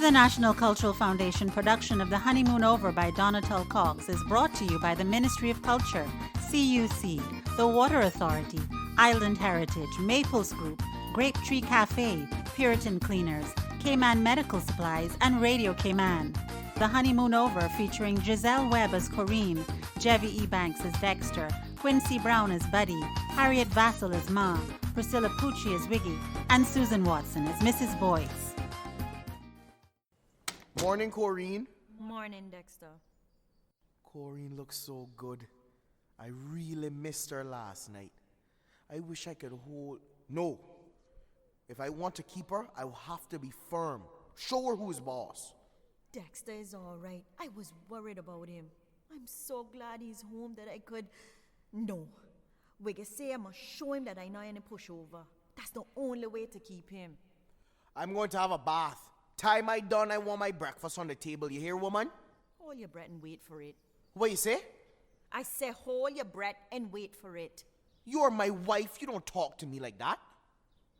The National Cultural Foundation production of The Honeymoon Over by Donatel Cox is brought to you by the Ministry of Culture, CUC, the Water Authority, Island Heritage, Maples Group, Grape Tree Cafe, Puritan Cleaners, Cayman Medical Supplies, and Radio Cayman. The Honeymoon Over featuring Giselle Webb as Corrine, Jevy E. Banks as Dexter, Quincy Brown as Buddy, Harriet Vassell as Ma, Priscilla Pucci as Wiggy, and Susan Watson as Mrs. Boyce. Morning, Corrine. Morning, Dexter. Corrine looks so good. I really missed her last night. I wish I could hold... No. If I want to keep her, I will have to be firm. Show her who's boss. Dexter is all right. I was worried about him. I'm so glad he's home that I could... No. Wiggy say I must show him that I know any pushover. That's the only way to keep him. I'm going to have a bath. Time I done, I want my breakfast on the table. You hear, woman? Hold your breath and wait for it. What you say? I say hold your breath and wait for it. You're my wife. You don't talk to me like that.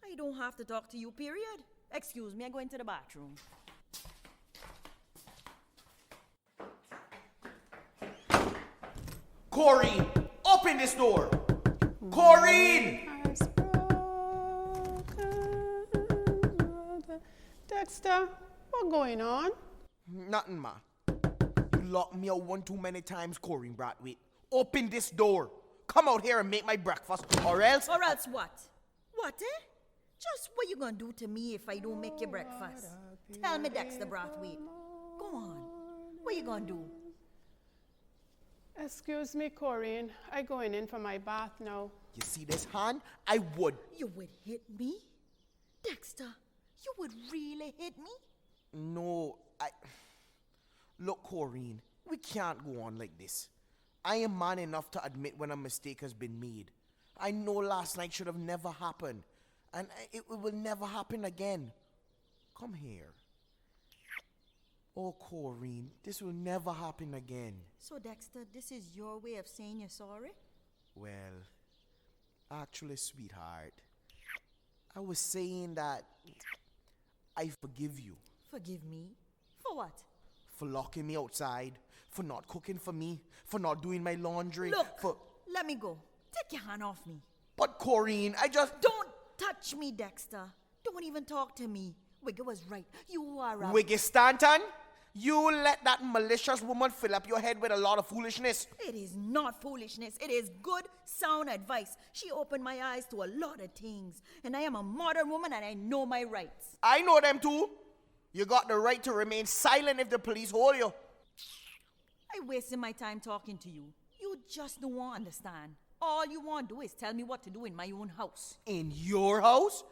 I don't have to talk to you, period. Excuse me, I go into the bathroom. Corrine, open this door. Corrine! Dexter, what going on? Nothing, ma. You locked me out one too many times, Corrine Bradway. Open this door. Come out here and make my breakfast, or else... Or else what? What, eh? Just what you gonna do to me if I don't make your breakfast? Tell me, Dexter Brathwaite. Go on. What you gonna do? Excuse me, Corrine. I going in for my bath now. You see this hand? I would. You would hit me? Dexter, you would really hit me? No, Look, Corrine, we can't go on like this. I am man enough to admit when a mistake has been made. I know last night should have never happened, and it will never happen again. Come here. Oh, Corrine, this will never happen again. So, Dexter, this is your way of saying you're sorry? Well, actually, sweetheart, I was saying that I forgive you. Forgive me? For what? For locking me outside, for not cooking for me, for not doing my laundry. Look, let me go. Take your hand off me. But Corrine, I just... Don't touch me, Dexter. Don't even talk to me. Wiggy was right. You are a... Wiggy Stanton, you let that malicious woman fill up your head with a lot of foolishness. It is not foolishness. It is good, sound advice. She opened my eyes to a lot of things. And I am a modern woman and I know my rights. I know them too. You got the right to remain silent if the police hold you. I wasted my time talking to you. You just don't want to understand. All you want to do is tell me what to do in my own house. In your house?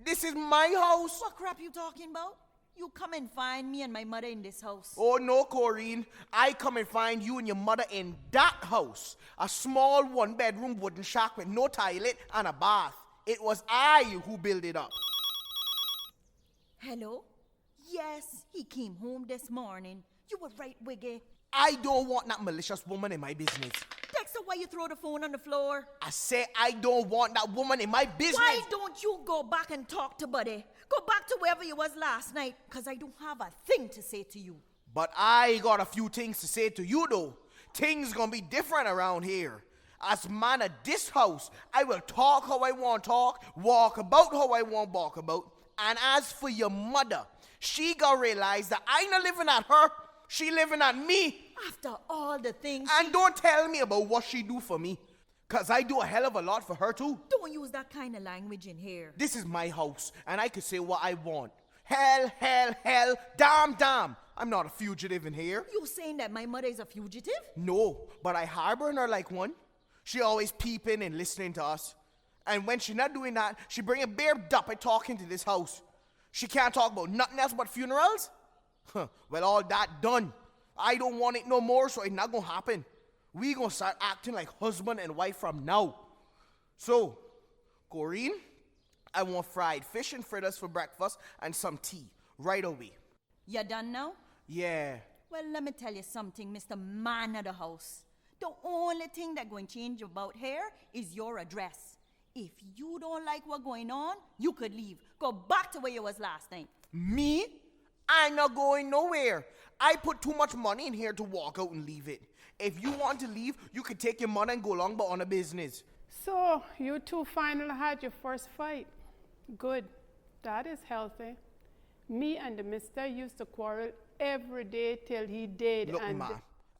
This is my house. What crap you talking about? You come and find me and my mother in this house. Oh no, Corrine. I come and find you and your mother in that house. A small one-bedroom wooden shack with no toilet and a bath. It was I who built it up. Hello? Yes, he came home this morning. You were right, Wiggy. I don't want that malicious woman in my business. Dexter, why you throw the phone on the floor? I say I don't want that woman in my business. Why don't you go back and talk to Buddy? Go back to wherever you was last night, because I don't have a thing to say to you. But I got a few things to say to you, though. Things gonna be different around here. As man of this house, I will talk how I want to talk, walk about how I want to walk about. And as for your mother, she gonna realize that I not living at her, she living at me. After all the things... And don't tell me about what she do for me, because I do a hell of a lot for her too. Don't use that kind of language in here. This is my house, and I can say what I want. Hell, hell, hell, damn, damn. I'm not a fugitive in here. You saying that my mother is a fugitive? No, but I harboring her like one. She always peeping and listening to us. And when she not doing that, she bring a bare duppy talking to this house. She can't talk about nothing else but funerals? Well, all that done. I don't want it no more, so it's not gonna happen. We gonna start acting like husband and wife from now. So, Corrine, I want fried fish and fritters for breakfast and some tea right away. You done now? Yeah. Well, let me tell you something, Mr. Man of the house. The only thing that going to change about here is your address. If you don't like what's going on, you could leave. Go back to where you was last night. Me? I'm not going nowhere. I put too much money in here to walk out and leave it. If you want to leave, you can take your money and go along, but on a business. So, you two finally had your first fight. Good. That is healthy. Me and the mister used to quarrel every day till he did. Look, and Ma,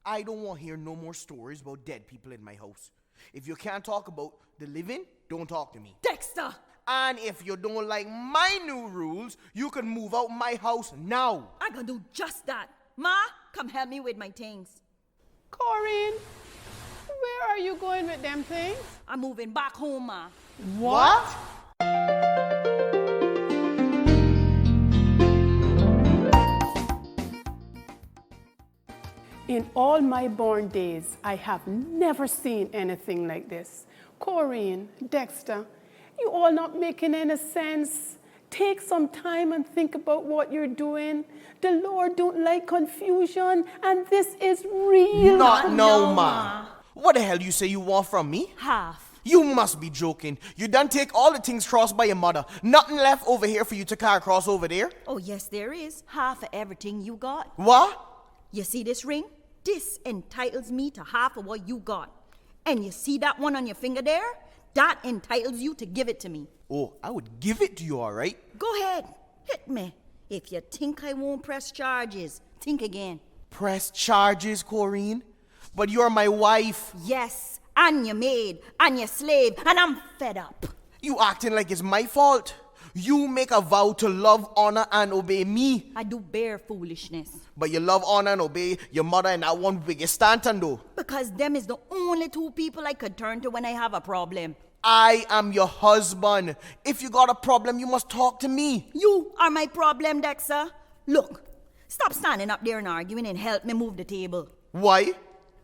I don't want to hear no more stories about dead people in my house. If you can't talk about the living, don't talk to me. Dexter! And if you don't like my new rules, you can move out my house now. I gonna do just that. Ma, come help me with my things. Corinne, where are you going with them things? I'm moving back home, Ma. What? In all my born days, I have never seen anything like this. Corinne, Dexter, you all not making any sense. Take some time and think about what you're doing. The Lord don't like confusion, and this is real. Not no, no, Ma. Ma. What the hell you say you want from me? Half. You must be joking. You done take all the things crossed by your mother. Nothing left over here for you to car across over there? Oh, yes, there is. Half of everything you got. What? You see this ring? This entitles me to half of what you got. And you see that one on your finger there? That entitles you to give it to me. Oh, I would give it to you, all right? Go ahead. Hit me. If you think I won't press charges, think again. Press charges, Corinne? But you're my wife. Yes, and your maid, and your slave, and I'm fed up. You acting like it's my fault. You make a vow to love, honor, and obey me. I do bare foolishness. But you love, honor, and obey your mother and that one biggest Stanton, though. Because them is the only two people I could turn to when I have a problem. I am your husband. If you got a problem, you must talk to me. You are my problem, Dexter. Look, stop standing up there and arguing and help me move the table. Why?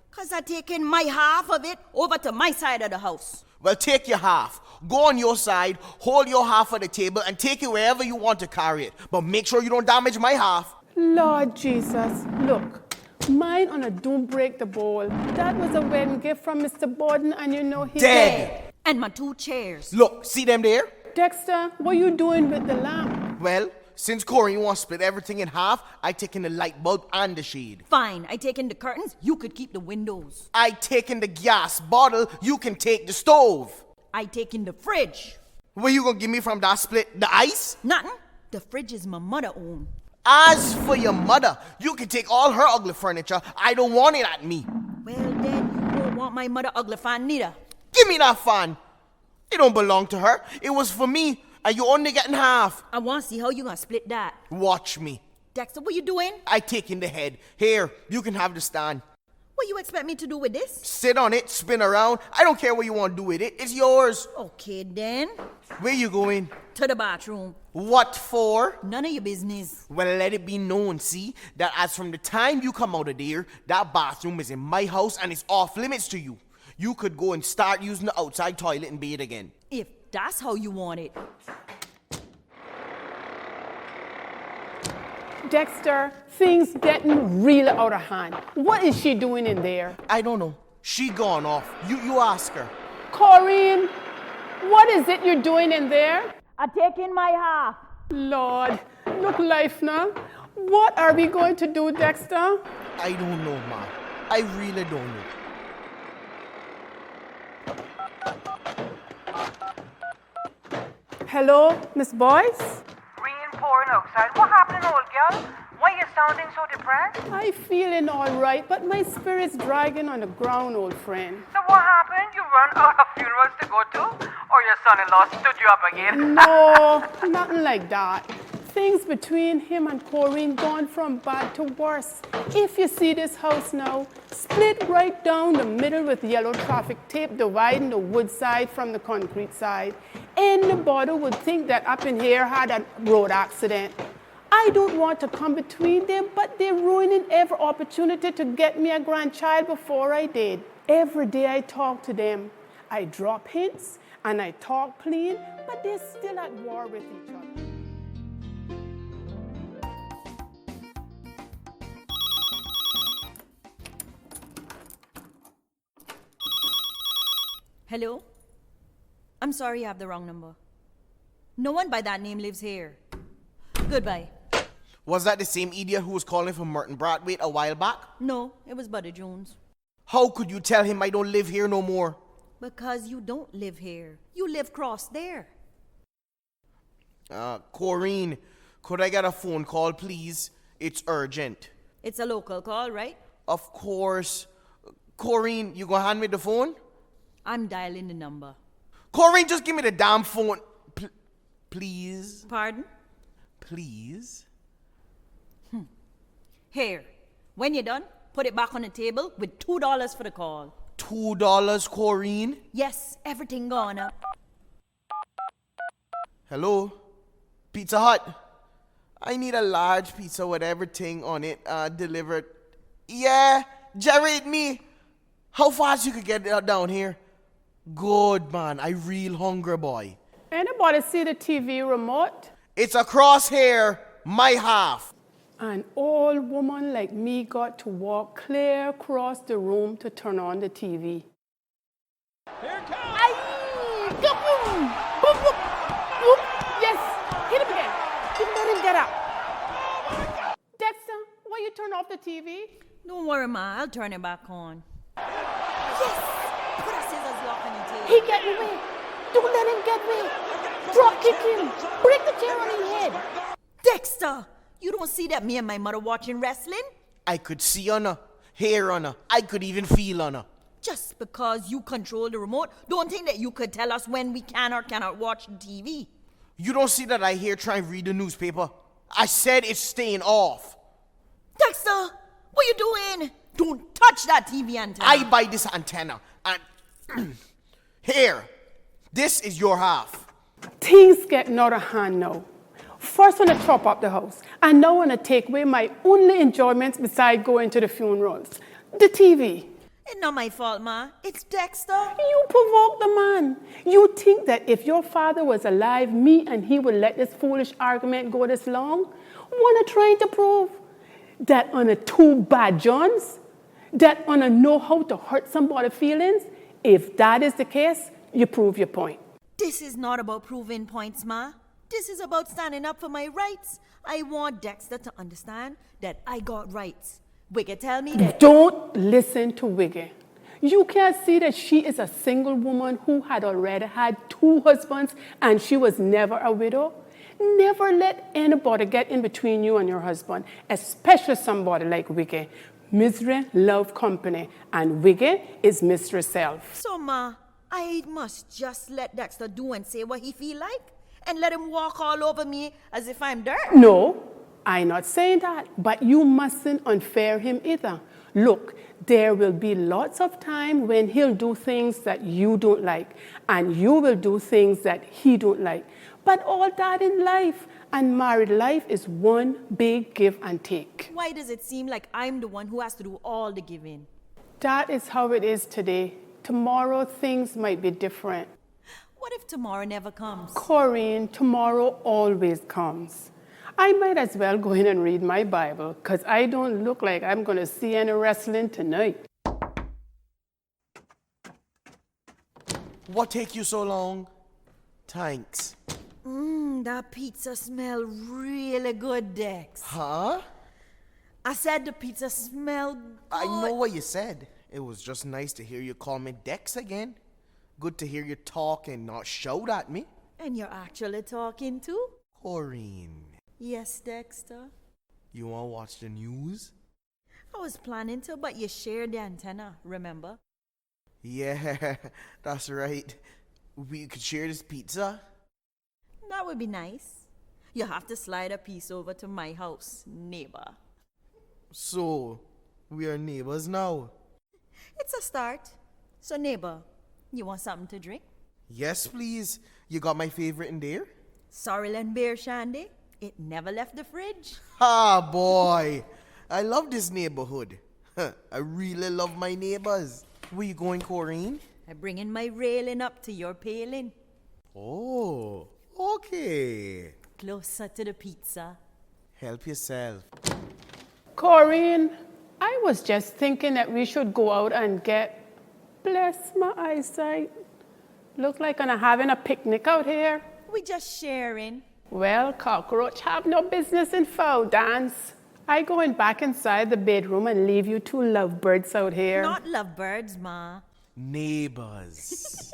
Because I'm taking my half of it over to my side of the house. Well, take your half. Go on your side, hold your half of the table, and take it wherever you want to carry it. But make sure you don't damage my half. Lord Jesus, look. Mine on a don't break the bowl. That was a wedding gift from Mr. Borden, and you know he's Dead. And my 2 chairs. Look, see them there? Dexter, what you doing with the lamp? Well, since Corey wants to split everything in half, I taking the light bulb and the shade. Fine, I take in the curtains, you could keep the windows. I taking the gas bottle, you can take the stove. I take in the fridge. What you gonna give me from that split? The ice? Nothing. The fridge is my mother own. As for your mother, you can take all her ugly furniture. I don't want it at me. Well then, you don't want my mother ugly fan neither. Give me that fan. It don't belong to her. It was for me, and you only getting half. I want to see how you gonna split that. Watch me. Dexter, what you doing? I take in the head. Here, you can have the stand. What you expect me to do with this? Sit on it, spin around. I don't care what you want to do with it. It's yours. Okay then. Where you going? To the bathroom. What for? None of your business. Well, let it be known, see, that as from the time you come out of there, that bathroom is in my house and it's off limits to you. You could go and start using the outside toilet and bathe again. If that's how you want it. Dexter, things getting real out of hand. What is she doing in there? I don't know. She gone off. You ask her. Corinne, what is it you're doing in there? I take in my half. Lord, look life now. What are we going to do, Dexter? I don't know, Ma. I really don't know. Hello, Miss Boyce? Rain pouring outside. What happened, old girl? Why are you sounding so depressed? I feeling all right, but my spirit's dragging on the ground, old friend. So what happened? You run out of funerals to go to? Or your son-in-law stood you up again? No, nothing like that. Things between him and Corinne gone from bad to worse. If you see this house now, split right down the middle with yellow traffic tape dividing the wood side from the concrete side. Anybody would think that up in here had a road accident. I don't want to come between them, but they're ruining every opportunity to get me a grandchild before I did. Every day I talk to them, I drop hints and I talk clean, but they're still at war with each other. Hello? I'm sorry you have the wrong number. No one by that name lives here. Goodbye. Was that the same idiot who was calling for Merton Brathwaite a while back? No, it was Buddy Jones. How could you tell him I don't live here no more? Because you don't live here. You live cross there. Corrine, could I get a phone call, please? It's urgent. It's a local call, right? Of course. Corrine, you gonna hand me the phone? I'm dialing the number. Corrine, just give me the damn phone. Please. Pardon? Please. Here. When you're done, put it back on the table with $2 for the call. $2, Corrine? Yes, everything gone up. Hello? Pizza Hut? I need a large pizza with everything on it delivered. Yeah, Jared, me. How fast you could get it down here? Good, man. I real hungry, boy. Anybody see the TV remote? It's across here, my half. An old woman like me got to walk clear across the room to turn on the TV. Here it comes! Aye! Kaboom! Boop, boop! Boop! Yes! Hit him again! Let him get up! Dexter, why you turn off the TV? Don't worry, Ma. I'll turn it back on. Yes! Put a scissors lock on the table. He getting away! Don't let him get away! Drop kick him! Break the chair on his head! Dexter! You don't see that me and my mother watching wrestling? I could see on her, hear on her. I could even feel on her. Just because you control the remote, don't think that you could tell us when we can or cannot watch TV. You don't see that I here trying to read the newspaper? I said it's staying off. Dexter, what you doing? Don't touch that TV antenna. I buy this antenna and here, this is your half. Things getting out of hand now. First I want to chop up the house, and now I want to take away my only enjoyments besides going to the funerals. The TV. It's not my fault, Ma. It's Dexter. You provoke the man. You think that if your father was alive, me and he would let this foolish argument go this long? What I'm trying to prove? That on a two bad Johns? That on a know how to hurt somebody's feelings? If that is the case, you prove your point. This is not about proving points, Ma. This is about standing up for my rights. I want Dexter to understand that I got rights. Wiggy tell me that... Don't listen to Wiggy. You can't see that she is a single woman who had already had 2 husbands and she was never a widow. Never let anybody get in between you and your husband, especially somebody like Wiggy. Misery love company, and Wiggy is mistress self. So, Ma, I must just let Dexter do and say what he feel like? And let him walk all over me as if I'm dirt? No, I'm not saying that, but you mustn't unfair him either. Look, there will be lots of time when he'll do things that you don't like, and you will do things that he don't like. But all that in life, and married life is one big give and take. Why does it seem like I'm the one who has to do all the giving? That is how it is today. Tomorrow things might be different. What if tomorrow never comes? Corinne, tomorrow always comes. I might as well go in and read my Bible, because I don't look like I'm going to see any wrestling tonight. What take you so long? Thanks. That pizza smell really good, Dex. Huh? I said the pizza smelled good. I know what you said. It was just nice to hear you call me Dex again. Good to hear you talk and not shout at me. And you're actually talking too? Corinne, Yes, Dexter. you want to watch the news? I was planning to, but you shared the antenna, remember? Yeah, that's right. We could share this pizza. That would be nice. You have to slide a piece over to my house, neighbor. So, we are neighbors now. It's a start. So, neighbor, you want something to drink? Yes, please. You got my favorite in there? Sorrel beer shandy. It never left the fridge. Ah, boy. I love this neighborhood. I really love my neighbors. Where you going, Corinne? I'm bringing my railing up to your paling. Oh, okay. Closer to the pizza. Help yourself. Corinne, I was just thinking that we should go out and get, bless my eyesight, look like I'm having a picnic out here. We just sharing. Well, cockroach have no business in foul dance. I going back inside the bedroom and leave you two lovebirds out here. Not lovebirds, Ma. Neighbors.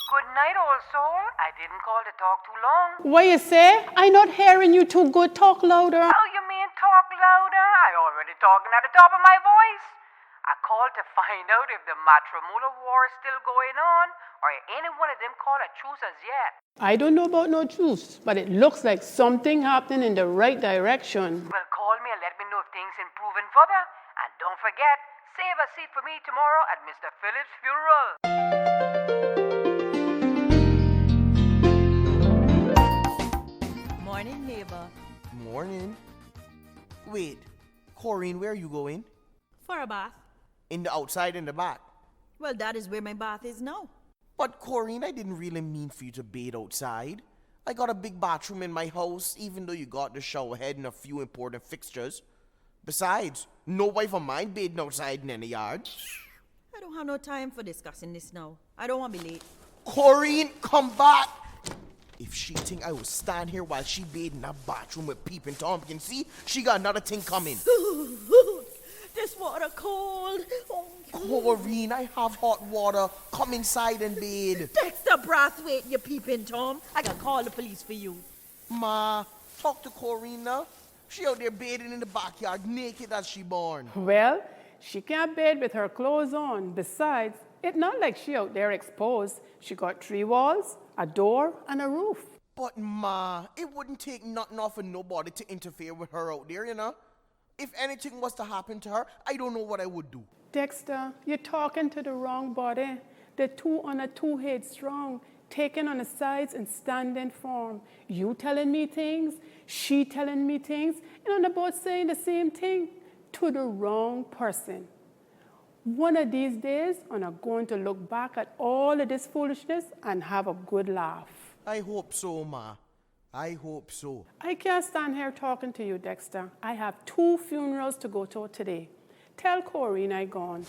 Good night, old soul. I didn't call to talk too long. What you say? I not hearing you too good. Talk louder. Oh, you mean talk louder? I already talking at the top of my voice. I called to find out if the matrimonial war is still going on, or any one of them called a truce as yet. I don't know about no truce, but it looks like something happening in the right direction. Well, call me and let me know if things improving further. And don't forget, save a seat for me tomorrow at Mr. Phillips' funeral. Morning, neighbor. Morning. Wait, Corinne, where are you going? For a bath. In the outside, in the back. Well, that is where my bath is now. But Corinne, I didn't really mean for you to bathe outside. I got a big bathroom in my house, even though you got the shower head and a few important fixtures. Besides, no wife of mine bathing outside in any yard. I don't have no time for discussing this now. I don't want to be late. Corinne, come back! If she think I will stand here while she bathed in a bathroom with peeping Tom can see, she got another thing coming. This water cold. Oh. Corinne, I have hot water. Come inside and bathe. Dexter Brathwaite, you peeping Tom. I gotta call the police for you. Ma, talk to Corinne now. She out there bathing in the backyard, naked as she born. Well, she can't bathe with her clothes on. Besides, it's not like she out there exposed. She got 3 walls, a door, and a roof. But Ma, it wouldn't take nothing off of nobody to interfere with her out there, you know? If anything was to happen to her, I don't know what I would do. Dexter, you're talking to the wrong body. The two on a two-head strong, taking on the sides and standing firm. You telling me things, she telling me things, and they're both saying the same thing to the wrong person. One of these days, I'm going to look back at all of this foolishness and have a good laugh. I hope so, Ma. I hope so. I can't stand here talking to you, Dexter. I have 2 funerals to go to today. Tell Corinne I gone.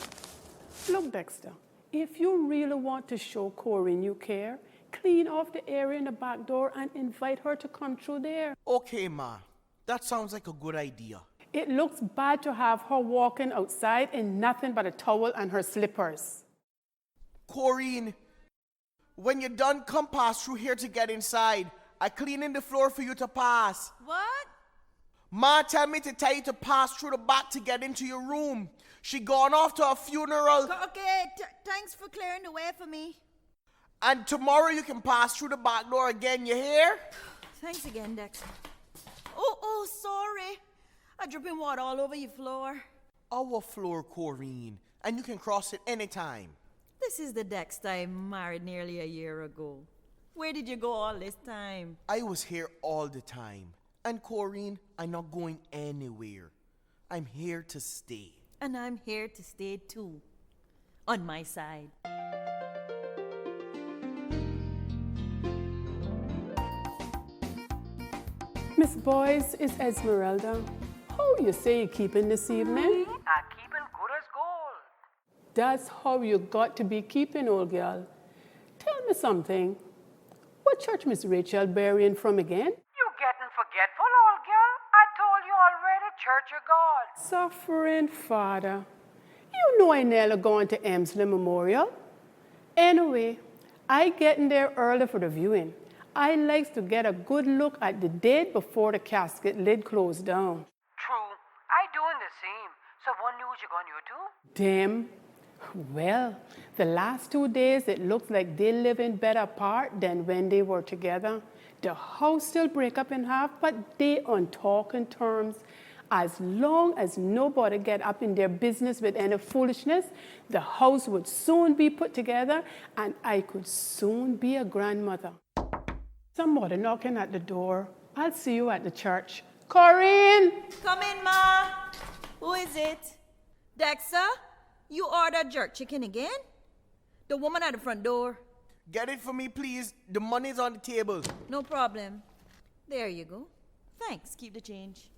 Look, Dexter, if you really want to show Corinne you care, clean off the area in the back door and invite her to come through there. Okay, Ma. That sounds like a good idea. It looks bad to have her walking outside in nothing but a towel and her slippers. Corinne, when you're done, come pass through here to get inside. I cleaning the floor for you to pass. What? Ma tell me to tell you to pass through the back to get into your room. She gone off to a funeral. Okay, thanks for clearing the way for me. And tomorrow you can pass through the back door again, you hear? Thanks again, Dexter. Oh, sorry. I'm dripping water all over your floor. Our floor, Corinne. And you can cross it anytime. This is the Dexter I married nearly a year ago. Where did you go all this time? I was here all the time. And Corinne, I'm not going anywhere. I'm here to stay. And I'm here to stay too. On my side. Miss Boyce is Esmeralda. How you say you keeping this evening? I'm keeping good as gold. That's how you got to be keeping, old girl. Tell me something. What church Miss Rachel burying from again? You getting forgetful, old girl? I told you already, Church of God. Suffering Father. You know I never going to Emsley Memorial. Anyway, I getting there early for the viewing. I likes to get a good look at the dead before the casket lid closed down. True. I doing the same. So what news you gonna do too? Damn. Well, the last 2 days it looks like they living better apart than when they were together. The house still break up in half, but they on talking terms. As long as nobody get up in their business with any foolishness, the house would soon be put together and I could soon be a grandmother. Somebody knocking at the door. I'll see you at the church. Corinne! Come in, Ma. Who is it? Dexter? You ordered jerk chicken again? The woman at the front door. Get it for me, please. The money's on the table. No problem. There you go. Thanks. Keep the change.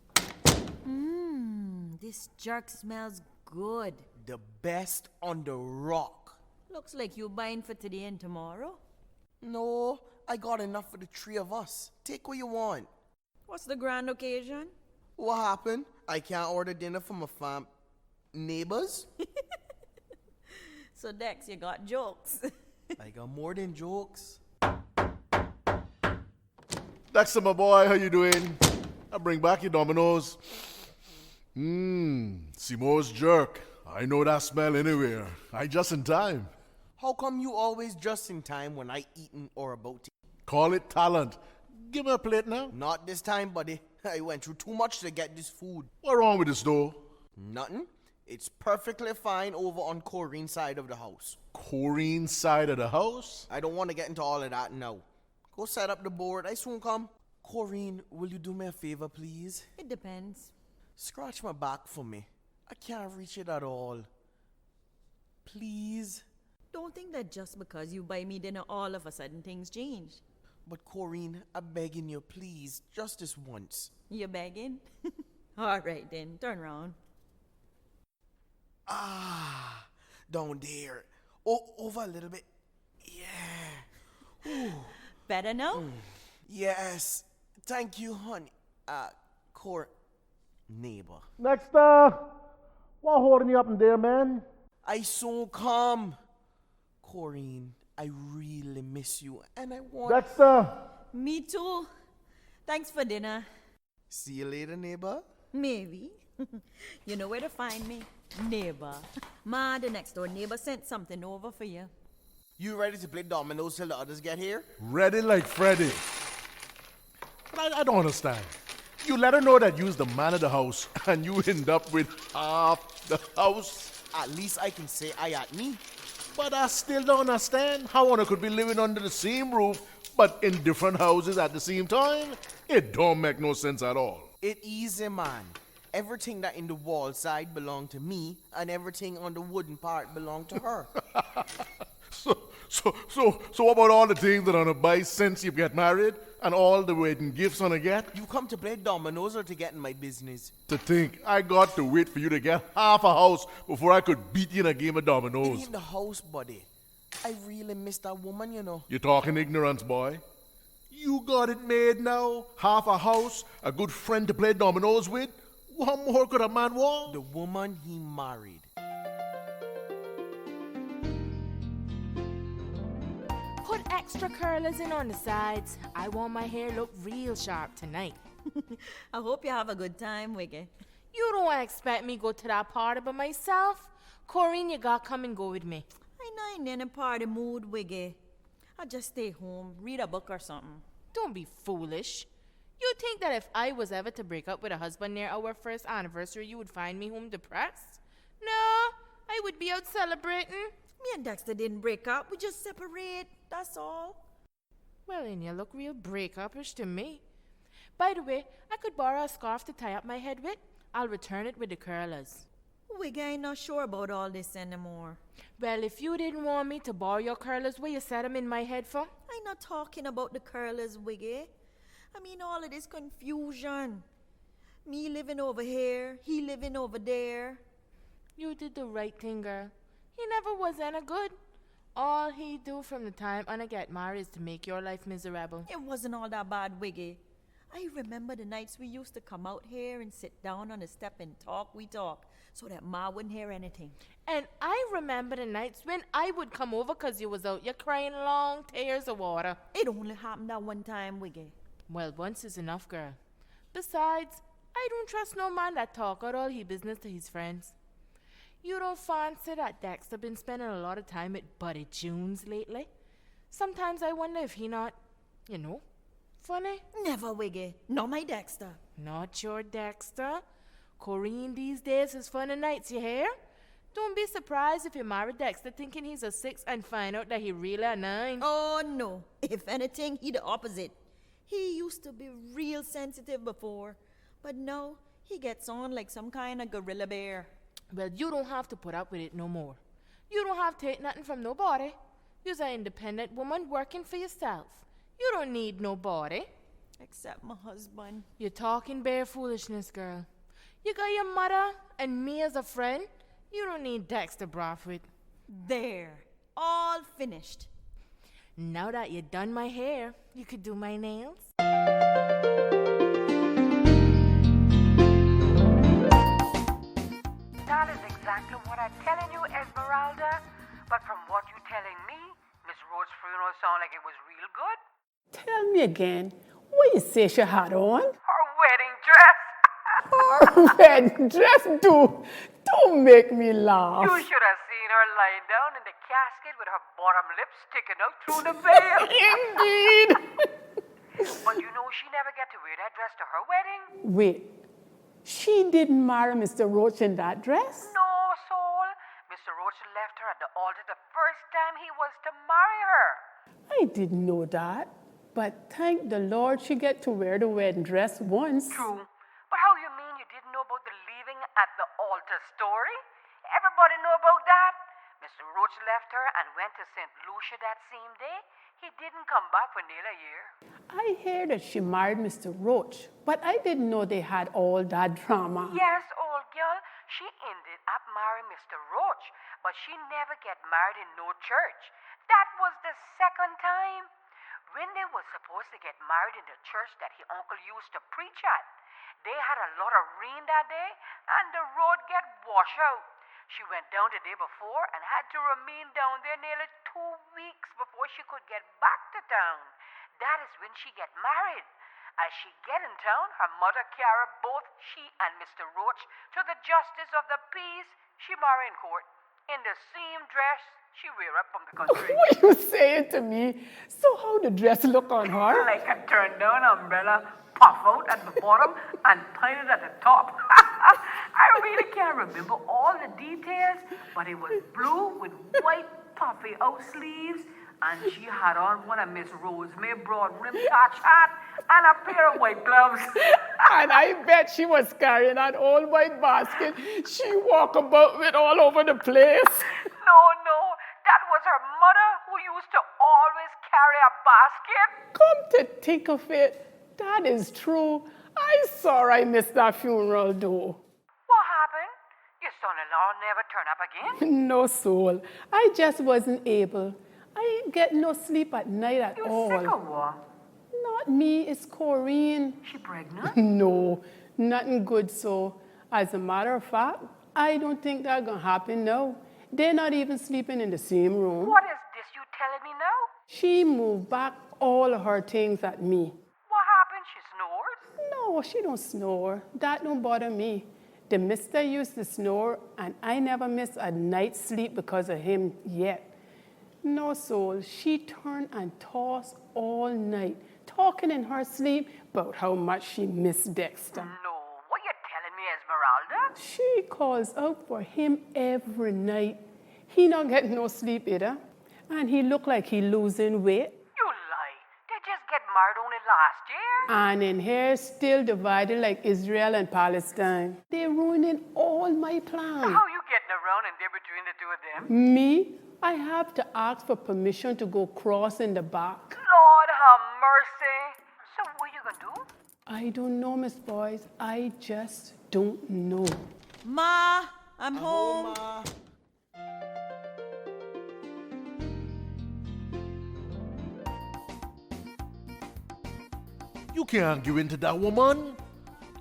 This jerk smells good. The best on the rock. Looks like you buying for today and tomorrow. No, I got enough for the three of us. Take what you want. What's the grand occasion? What happened? I can't order dinner from my neighbors? So Dex, you got jokes. I got more than jokes. Dexter, my boy, how you doing? I bring back your Dominoes. Seymour's jerk. I know that smell anywhere. I just in time. How come you always just in time when I eatin' or about to eat? Call it talent. Give me a plate now. Not this time, buddy. I went through too much to get this food. What wrong with this door? Nothing. It's perfectly fine over on Corinne's side of the house. Corinne's side of the house? I don't want to get into all of that now. Go set up the board. I soon come. Corinne, will you do me a favor, please? It depends. Scratch my back for me. I can't reach it at all. Please? Don't think that just because you buy me dinner, all of a sudden things change. But Corinne, I'm begging you, please, just this once. You're begging? All right then, turn around. Ah, down there. Oh, over a little bit. Yeah. Ooh. Better now? Yes. Thank you, honey. Neighbor. Dexter! What holding you up in there, man? I so come. Corinne, I really miss you and I want... Dexter! Me too. Thanks for dinner. See you later, neighbor. Maybe. You know where to find me. Neighbor. Ma, the next door neighbor sent something over for you. You ready to play dominoes till the others get here? Ready like Freddy. But I don't understand. You let her know that you's the man of the house and you end up with half the house. At least I can say I at me. But I still don't understand how one could be living under the same roof but in different houses at the same time. It don't make no sense at all. It easy, man. Everything that in the wall side belong to me and everything on the wooden part belong to her. So what about all the things that on buy since you get married and all the wedding gifts on get? You come to play dominoes or to get in my business? To think I got to wait for you to get half a house before I could beat you in a game of It dominoes. ain't the house, buddy. I really miss that woman, you know. You're talking ignorance, boy. You got it made now. Half a house, a good friend to play dominoes with. What more could a man want? The woman he married. Put extra curlers in on the sides. I want my hair look real sharp tonight. I hope you have a good time, Wiggy. You don't expect me go to that party by myself? Corinne, you got come and go with me. I ain't in a party mood, Wiggy. I'll just stay home, read a book or something. Don't be foolish. You think that if I was ever to break up with a husband near our first anniversary, you would find me home depressed? No, I would be out celebrating. Me and Dexter didn't break up, we just separate, that's all. Well, then you look real break-upish to me. By the way, I could borrow a scarf to tie up my head with. I'll return it with the curlers. Wiggy, ain't not sure about all this anymore. Well, if you didn't want me to borrow your curlers, where you set them in my head for? I'm not talking about the curlers, Wiggy. I mean all of this confusion. Me living over here, he living over there. You did the right thing, girl. He never was any good. All he do from the time Anna get married is to make your life miserable. It wasn't all that bad, Wiggy. I remember the nights we used to come out here and sit down on the step and we talk, so that Ma wouldn't hear anything. And I remember the nights when I would come over 'cause you was out, you crying long tears of water. It only happened that one time, Wiggy. Well, once is enough, girl. Besides, I don't trust no man that talk out all he business to his friends. You don't fancy that Dexter been spending a lot of time with Buddy Junes lately? Sometimes I wonder if he not, funny. Never, Wiggy. Not my Dexter. Not your Dexter. Corinne these days is funny nights, you hear? Don't be surprised if you marry Dexter thinking he's a 6 and find out that he really a 9. Oh, no. If anything, he the opposite. He used to be real sensitive before, but now he gets on like some kind of gorilla bear. Well, you don't have to put up with it no more. You don't have to take nothing from nobody. You're an independent woman working for yourself. You don't need nobody. Except my husband. You're talking bare foolishness, girl. You got your mother and me as a friend. You don't need Dexter Brothwick. There. All finished. Now that you done my hair, you could do my nails. That is exactly what I'm telling you, Esmeralda. But from what you're telling me, Miss Roach's funeral sound like it was real good. Tell me again, what you say she had on? Her wedding dress. Her wedding dress, don't make me laugh. You should have seen her lying down in the casket with her bottom lip sticking out through the veil. Indeed. But you know she never got to wear that dress to her wedding. Wait, she didn't marry Mr. Roach in that dress? No, soul. Mr. Roach left her at the altar the first time he was to marry her. I didn't know that. But thank the Lord she get to wear the wedding dress once. True. But how you mean you didn't know about the leaving at the altar story? Everybody know about that. Mr. Roach left her and went to St. Lucia that same day. He didn't come back for nearly a year. I hear that she married Mr. Roach, but I didn't know they had all that drama. Yes, old girl, she ended up marrying Mr. Roach, but she never get married in no church. That was the second time. When they was supposed to get married in the church that his uncle used to preach at, they had a lot of rain that day and the road get washed out. She went down the day before and had to remain down there nearly 2 weeks before she could get back to town. That is when she get married. As she get in town, her mother carried both she and Mr. Roach to the justice of the peace she married in court in the same dress she wear up from the country. What you saying to me? So how the dress look on her? Like a turned down umbrella, puff out at the bottom and tied it at the top. I really can't remember all the details, but it was blue with white puffy out sleeves, and she had on one of Miss Rosemary broad rim touch hat and a pair of white gloves. And I bet she was carrying that old white basket she walk about with all over the place. No, that was her mother who used to always carry a basket. Come to think of it, that is true. I sorry I missed that funeral though. What happened? Your son-in-law never turned up again? No soul. I just wasn't able. I ain't get no sleep at night at You all. sick or what? Not me, it's Corinne. She pregnant? No, nothing good so. As a matter of fact, I don't think that's gonna happen now. They're not even sleeping in the same room. What is this you telling me now? She moved back all of her things at me. What happened? She snores? No, she don't snore. That don't bother me. The mister used to snore, and I never missed a night's sleep because of him yet. No, soul, she turned and tossed all night, talking in her sleep about how much she missed Dexter. No, what you telling me, Esmeralda? She calls out for him every night. He not get no sleep either, and he look like he losing weight. You lie. They just get married only last year. And in here still divided like Israel and Palestine. They ruining all my plans. How you getting around in there between the two of them? Me? I have to ask for permission to go cross in the back. Lord have mercy. So what you gonna do? I don't know, Miss Boyce. I just don't know. Ma, I'm home. Ma. You can't give in to that woman.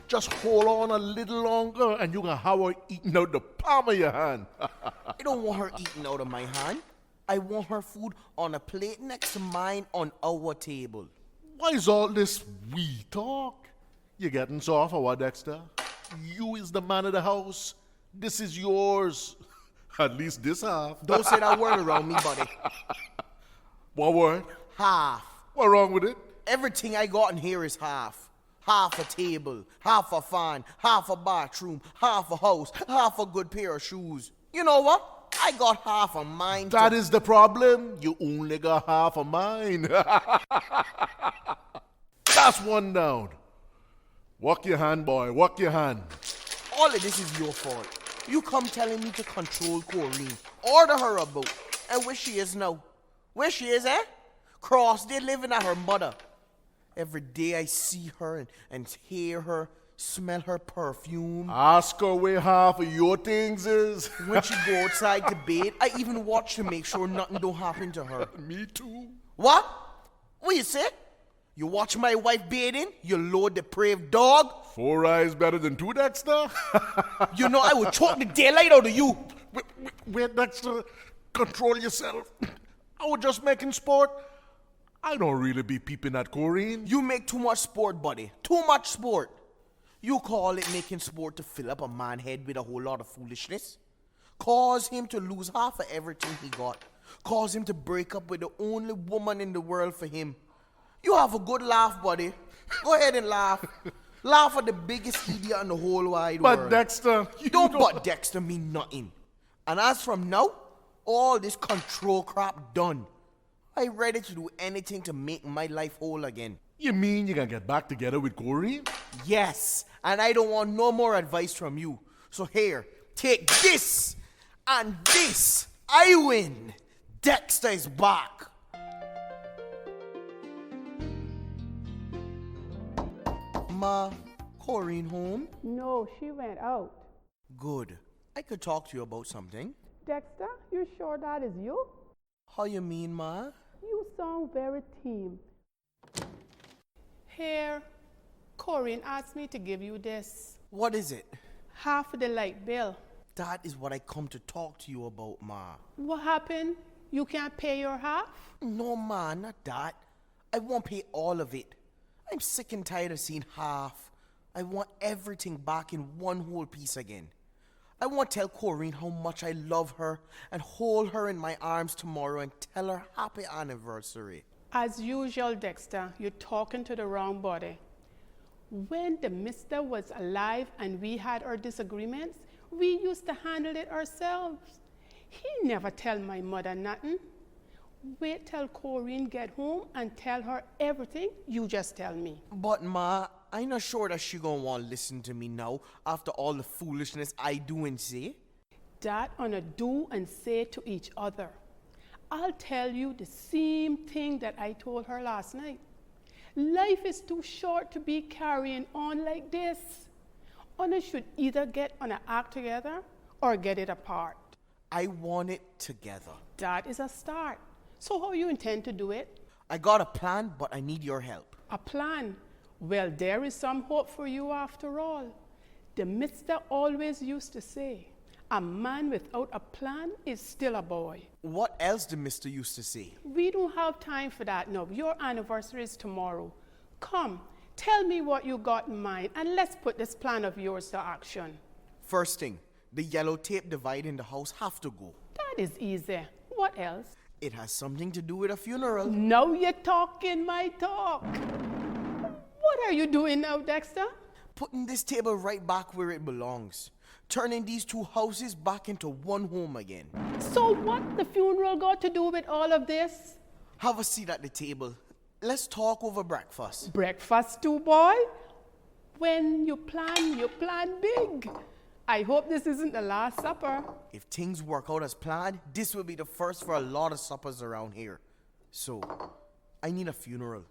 Just hold on a little longer and you can have her eating out the palm of your hand. I don't want her eating out of my hand. I want her food on a plate next to mine on our table. Why is all this we talk? You getting soft or what, Dexter? You is the man of the house. This is yours. At least this half. Don't say that word around me, buddy. What word? Half. What wrong with it? Everything I got in here is half. Half a table, half a fan, half a bathroom, half a house, half a good pair of shoes. You know what? I got half of mine. That is the problem. You only got half of mine. That's one down. Walk your hand, boy. Walk your hand. All of this is your fault. You come telling me to control Corinne, order her about, and where she is now? Where she is, eh? Cross, they're living at her mother. Every day I see her and hear her Smell her perfume. Ask her where half of your things is. When she go outside to bathe, I even watch to make sure nothing don't happen to her. Me too. What? What you say? You watch my wife bathing, you low depraved dog? 4 eyes better than 2, Dexter? You know I would choke the daylight out of you. Wait, Dexter, control yourself. I was just making sport. I don't really be peeping at Corrine. You make too much sport, buddy. Too much sport. You call it making sport to fill up a man's head with a whole lot of foolishness? Cause him to lose half of everything he got. Cause him to break up with the only woman in the world for him. You have a good laugh, buddy. Go ahead and laugh. Laugh at the biggest idiot in the whole wide world. But Dexter, you Don't but Dexter mean nothing. And as from now, all this control crap done. I ready to do anything to make my life whole again. You mean you gonna get back together with Corrine? Yes, and I don't want no more advice from you. So here, take this and this. I win. Dexter is back. Ma, Corrine home? No, she went out. Good. I could talk to you about something. Dexter, you sure that is you? How you mean, Ma? You sound very team. Here, Corrine asked me to give you this. What is it? Half of the light bill. That is what I come to talk to you about, Ma. What happened? You can't pay your half? No, Ma, not that. I won't pay all of it. I'm sick and tired of seeing half. I want everything back in one whole piece again. I want to tell Corrine how much I love her and hold her in my arms tomorrow and tell her happy anniversary. As usual, Dexter, you're talking to the wrong body. When the mister was alive and we had our disagreements, we used to handle it ourselves. He never tell my mother nothing. Wait till Corrine get home and tell her everything. You just tell me. But Ma, I'm not sure that she gonna want to listen to me now after all the foolishness I do and say. That on a do and say to each other. I'll tell you the same thing that I told her last night. Life is too short to be carrying on like this. Una should either get on an act together or get it apart. I want it together. That is a start. So how you intend to do it? I got a plan, but I need your help. A plan? Well, there is some hope for you after all. The mister always used to say, a man without a plan is still a boy. What else did Mr. used to say? We don't have time for that now. Your anniversary is tomorrow. Come, tell me what you got in mind and let's put this plan of yours to action. First thing, the yellow tape dividing the house have to go. That is easy. What else? It has something to do with a funeral. Now you're talking my talk. What are you doing now, Dexter? Putting this table right back where it belongs. Turning these two houses back into one home again. So what the funeral got to do with all of this? Have a seat at the table. Let's talk over breakfast. Breakfast too, boy? When you plan big. I hope this isn't the last supper. If things work out as planned, this will be the first for a lot of suppers around here. So, I need a funeral.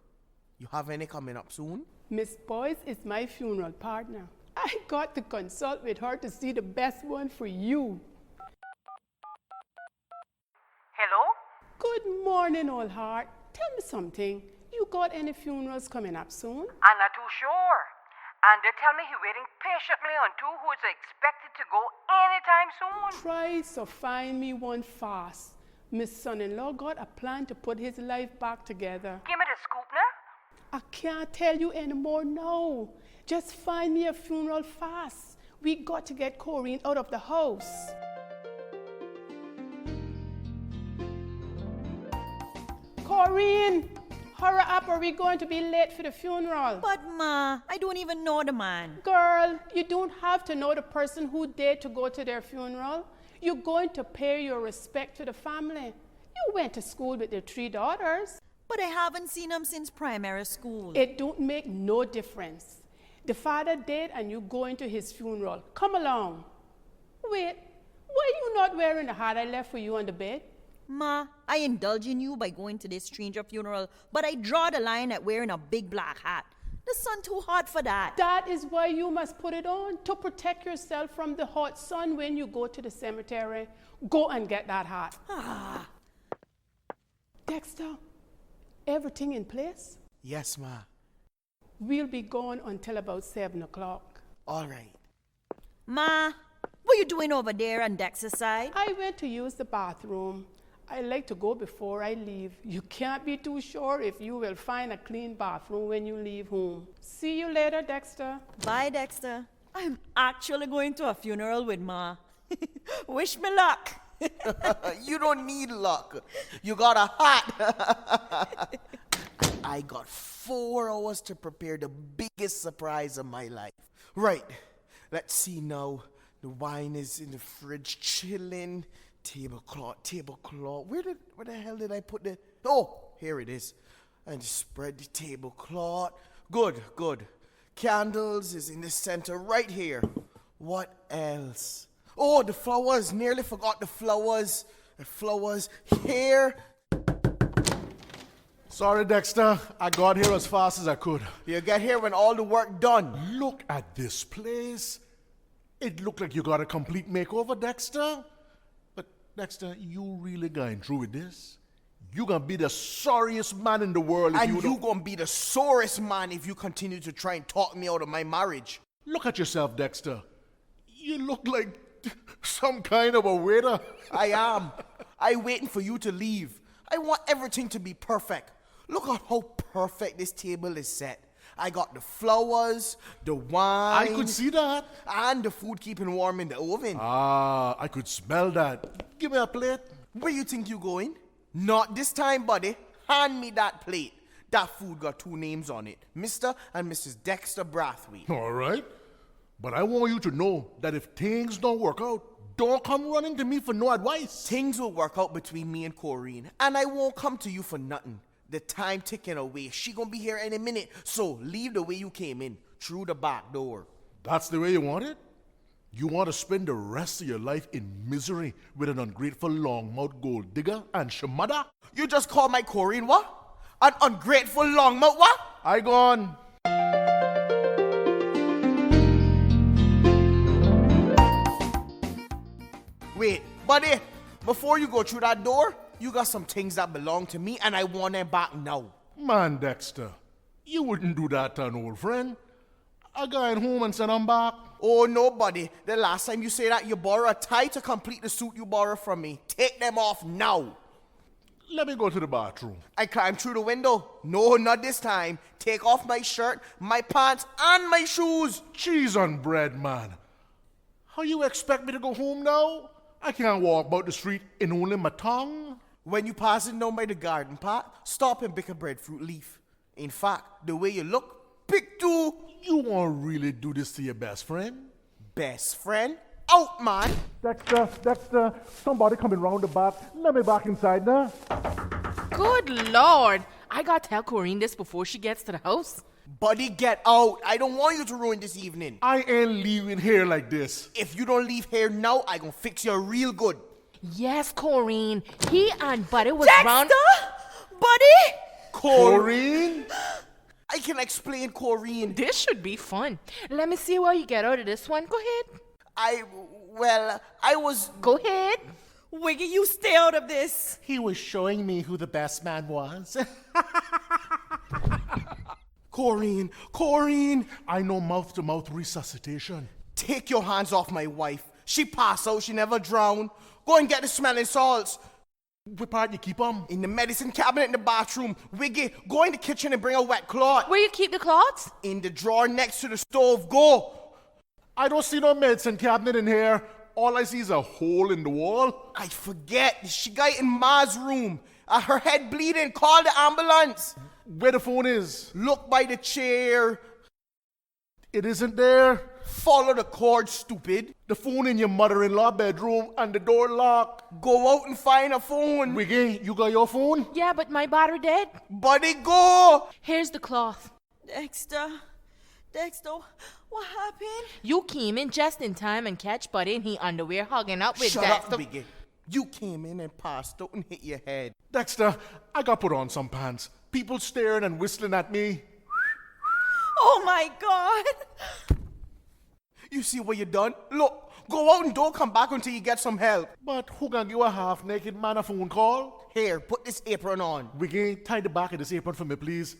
You have any coming up soon? Miss Boyce is my funeral partner. I got to consult with her to see the best one for you. Hello? Good morning, old heart. Tell me something. You got any funerals coming up soon? I'm not too sure. And they tell me he's waiting patiently on two who's expected to go anytime soon. Try so find me one fast. Miss son-in-law got a plan to put his life back together. Give me the scoop now. I can't tell you anymore now. Just find me a funeral fast. We got to get Corrine out of the house. Corrine! Hurry up, or we going to be late for the funeral. But Ma, I don't even know the man. Girl, you don't have to know the person who dared to go to their funeral. You're going to pay your respect to the family. You went to school with your 3 daughters. But I haven't seen him since primary school. It don't make no difference. The father dead and you going to his funeral. Come along. Wait, why you not wearing the hat I left for you on the bed? Ma, I indulge in you by going to this stranger funeral, but I draw the line at wearing a big black hat. The sun too hot for that. That is why you must put it on, to protect yourself from the hot sun when you go to the cemetery. Go and get that hat. Dexter, everything in place? Yes, ma. We'll be gone until about 7 o'clock. All right. Ma, what you doing over there on Dexter's side? I went to use the bathroom. I like to go before I leave. You can't be too sure if you will find a clean bathroom when you leave home. See you later, Dexter. Bye, Dexter. I'm actually going to a funeral with Ma. Wish me luck. You don't need luck. You got a hat. I got 4 hours to prepare the biggest surprise of my life. Right. Let's see now. The wine is in the fridge chilling. Tablecloth. Where the hell did I put the... Oh, here it is. And spread the tablecloth. Good. Candles is in the center right here. What else? Oh, the flowers. Nearly forgot the flowers. The flowers here. Sorry, Dexter. I got here as fast as I could. You get here when all the work done. Look at this place. It looked like you got a complete makeover, Dexter. But, Dexter, you really going through with this? You gonna be the sorriest man in the world if And you gonna be the sorest man if you continue to try and talk me out of my marriage. Look at yourself, Dexter. You look like some kind of a waiter. I am. I waiting for you to leave. I want everything to be perfect. Look at how perfect this table is set. I got the flowers, the wine. I could see that. And the food keeping warm in the oven. Ah, I could smell that. Give me a plate. Where you think you going? Not this time, buddy. Hand me that plate. That food got 2 names on it. Mr. and Mrs. Dexter Brathwaite. All right. But I want you to know that if things don't work out, don't come running to me for no advice. Things will work out between me and Corrine. And I won't come to you for nothing. The time ticking away. She gonna be here any minute. So leave the way you came in. Through the back door. That's the way you want it? You want to spend the rest of your life in misery with an ungrateful long-mouthed gold digger and shamada? You just called my Corrine what? An ungrateful longmouth what? I gone. Wait, buddy, before you go through that door, you got some things that belong to me and I want them back now. Man, Dexter, you wouldn't do that to an old friend. I got home and said I'm back. Oh, no, buddy. The last time you say that, you borrow a tie to complete the suit you borrowed from me. Take them off now. Let me go to the bathroom. I climbed through the window. No, not this time. Take off my shirt, my pants, and my shoes. Cheese on bread, man. How you expect me to go home now? I can't walk about the street in only my tongue. When you passing down by the garden path, stop and pick a breadfruit leaf. In fact, the way you look, pick 2. You want to really do this to your best friend? Best friend? Out, man. Dexter, somebody coming round the back. Let me back inside now. Good Lord. I gotta tell Corrine this before she gets to the house. Buddy, get out. I don't want you to ruin this evening. I ain't leaving here like this. If you don't leave here now, I gonna fix you real good. Yes, Corrine. He and Buddy was Dexter! round... Buddy! Corrine? I can explain, Corrine. This should be fun. Let me see what you get out of this one. Go ahead. I was... Go ahead. Wiggy, you stay out of this. He was showing me who the best man was. Corrine. I know mouth-to-mouth resuscitation. Take your hands off my wife. She passed out, she never drowned. Go and get the smelling salts. What part you keep on? In the medicine cabinet in the bathroom. Wiggy, go in the kitchen and bring a wet cloth. Where you keep the cloths? In the drawer next to the stove. Go. I don't see no medicine cabinet in here. All I see is a hole in the wall. I forget. She got in Ma's room. Her head bleeding. Call the ambulance. Where the phone is? Look by the chair. It isn't there. Follow the cord, stupid. The phone in your mother-in-law bedroom and the door locked. Go out and find a phone. Wiggy, you got your phone? Yeah, but my battery dead. Buddy, go. Here's the cloth. Dexter, what happened? You came in just in time and catch Buddy in his underwear hugging up with Shut Dexter. up, Wiggy. You came in and passed out and hit your head. Dexter, I got put on some pants. People staring and whistling at me. Oh my God! You see what you done? Look, go out and don't come back until you get some help. But who gonna give a half-naked man a phone call? Here, put this apron on. Wiggy, tie the back of this apron for me, please.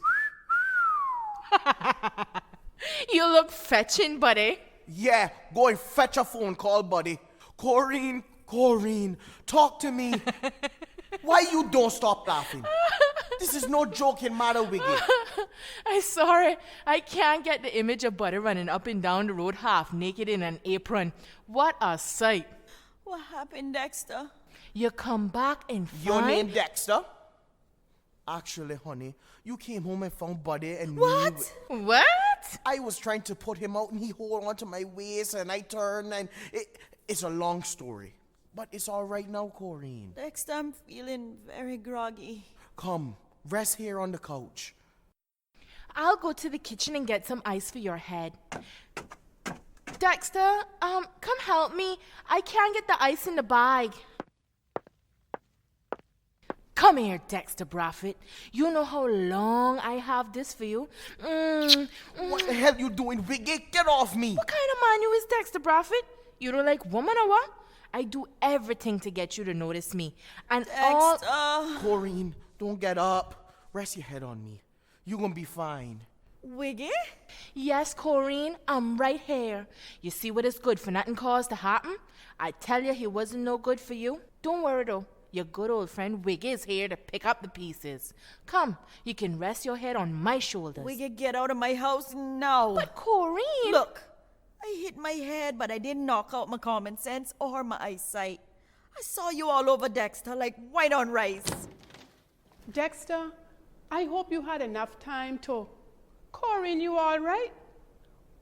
You look fetching, buddy. Yeah, go and fetch a phone call, buddy. Corrine, talk to me. Why you don't stop laughing? This is no joking matter, Wiggy. I'm sorry. I can't get the image of Buddy running up and down the road half naked in an apron. What a sight. What happened, Dexter? You come back and Your find... name Dexter? Actually, honey, you came home and found Buddy and What? me. What? I was trying to put him out and he hold on to my waist and I turned and it's a long story. But it's all right now, Corrine. Dexter, I'm feeling very groggy. Come, rest here on the couch. I'll go to the kitchen and get some ice for your head. Dexter, come help me. I can't get the ice in the bag. Come here, Dexter Braffett. You know how long I have this for you. What the hell you doing, Wiggy? Get off me! What kind of man you is, Dexter Braffett? You don't like woman or what? I do everything to get you to notice me. And all... Dexter! Corrine, don't get up. Rest your head on me. You gonna be fine. Wiggy? Yes, Corrine, I'm right here. You see what is good for nothing caused to happen? I tell you he wasn't no good for you. Don't worry though. Your good old friend Wiggy is here to pick up the pieces. Come, you can rest your head on my shoulders. Wiggy, get out of my house now. But Corrine... Look, I hit my head, but I didn't knock out my common sense or my eyesight. I saw you all over Dexter like white on rice. Dexter, I hope you had enough time to... Corinne, you all right?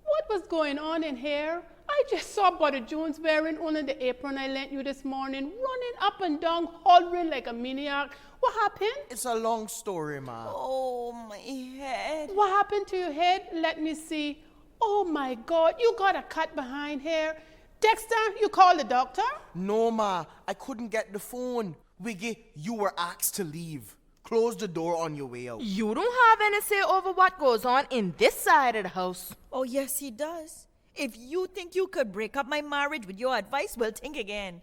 What was going on in here? I just saw Buddy Jones wearing only the apron I lent you this morning, running up and down, hollering like a maniac. What happened? It's a long story, ma. Oh, my head. What happened to your head? Let me see. Oh my God, you got a cut behind here. Dexter, you called the doctor? No, ma. I couldn't get the phone. Wiggy, you were asked to leave. Close the door on your way out. You don't have any say over what goes on in this side of the house. Oh, yes, he does. If you think you could break up my marriage with your advice, well, think again.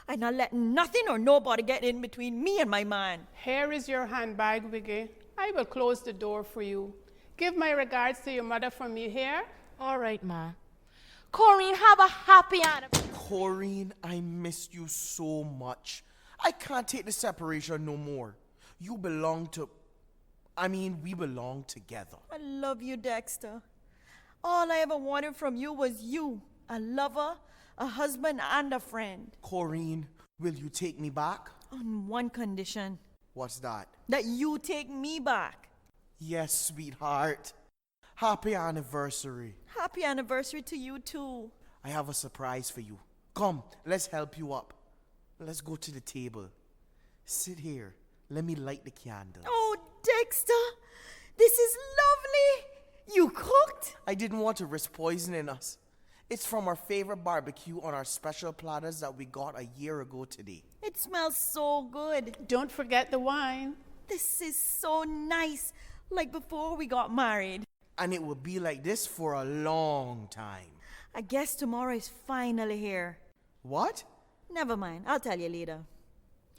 I'm not letting nothing or nobody get in between me and my man. Here is your handbag, Wiggy. I will close the door for you. Give my regards to your mother from me here. All right, Ma. Corrine, have a happy anniversary. Corrine, I missed you so much. I can't take the separation no more. You belong to... we belong together. I love you, Dexter. All I ever wanted from you was you, a lover, a husband, and a friend. Corrine, will you take me back? On one condition, What's that? that you take me back. Yes, sweetheart. Happy anniversary. Happy anniversary to you, too. I have a surprise for you. Come, let's help you up. Let's go to the table. Sit here. Let me light the candles. Oh, Dexter, this is lovely. You cooked? I didn't want to risk poisoning us. It's from our favorite barbecue on our special platters that we got a year ago today. It smells so good. Don't forget the wine. This is so nice, like before we got married. And it will be like this for a long time. I guess tomorrow is finally here. What? Never mind, I'll tell you later.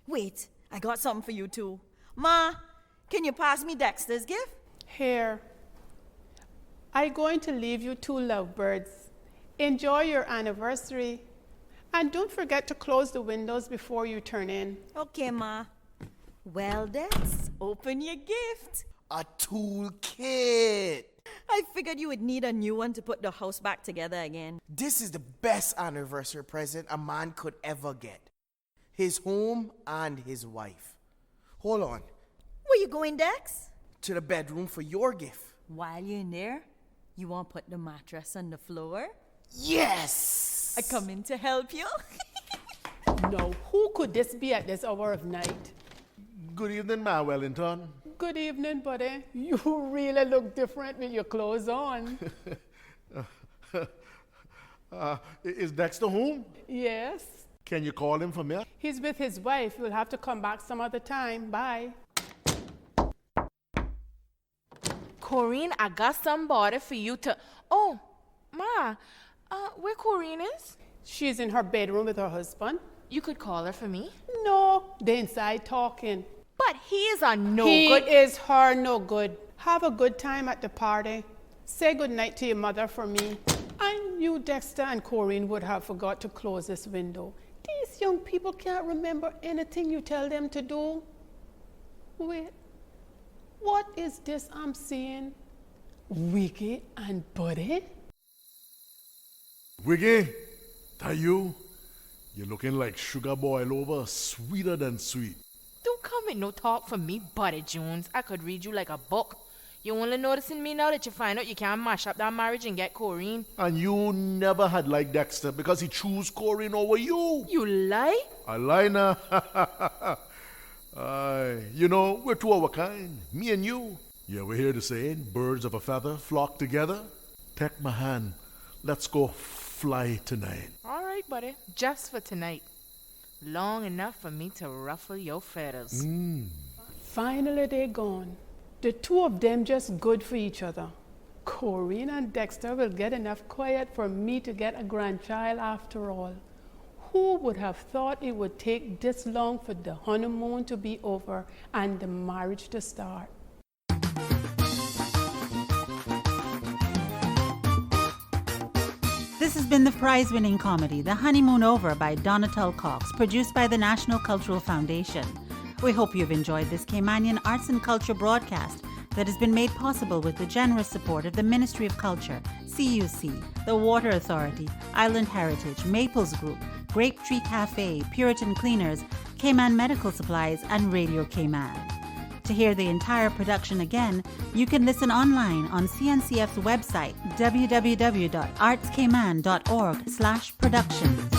Wait, I got something for you too. Ma, can you pass me Dexter's gift? Here. I'm going to leave you two lovebirds. Enjoy your anniversary. And don't forget to close the windows before you turn in. Okay, Ma. Well, Dex, open your gift. A toolkit. I figured you would need a new one to put the house back together again. This is the best anniversary present a man could ever get. His home and his wife. Hold on. Where you going, Dex? To the bedroom for your gift. While you're in there, you want to put the mattress on the floor? Yes! I come in to help you. Now, who could this be at this hour of night? Good evening, Ma Wellington. Good evening, buddy. You really look different with your clothes on. Is Dexter home? Yes. Can you call him for me? He's with his wife. You'll have to come back some other time. Bye. Corrine, I got somebody for you to... Oh, Ma, where Corrine is? She's in her bedroom with her husband. You could call her for me. No, they're inside talking. But he is a no He good... is her no good. Have a good time at the party. Say good night to your mother for me. I knew Dexter and Corrine would have forgot to close this window. These young people can't remember anything you tell them to do. Wait, what is this I'm seeing? Wiggy and Buddy? Wiggy, that you? You're looking like sugar boiled over, sweeter than sweet. Don't come with no talk from me, Buddy Jones. I could read you like a book. You only noticing me now that you find out you can't mash up that marriage and get Corrine. And you never had liked Dexter because he chose Corrine over you. You lie? I lie now. Aye, you know, we're two of a kind, me and you. Yeah, we're here to say, birds of a feather flock together. Take my hand, let's go fly tonight. All right, buddy. Just for tonight. Long enough for me to ruffle your feathers. Finally, they're gone. The two of them just good for each other. Corrine and Dexter will get enough quiet for me to get a grandchild after all. Who would have thought it would take this long for the honeymoon to be over and the marriage to start? This has been the prize-winning comedy, The Honeymoon Over by Donatel Cox, produced by the National Cultural Foundation. We hope you've enjoyed this Caymanian arts and culture broadcast that has been made possible with the generous support of the Ministry of Culture, CUC, the Water Authority, Island Heritage, Maples Group, Grape Tree Cafe, Puritan Cleaners, Cayman Medical Supplies, and Radio Cayman. To hear the entire production again, you can listen online on CNCF's website, www.artscayman.org/productions.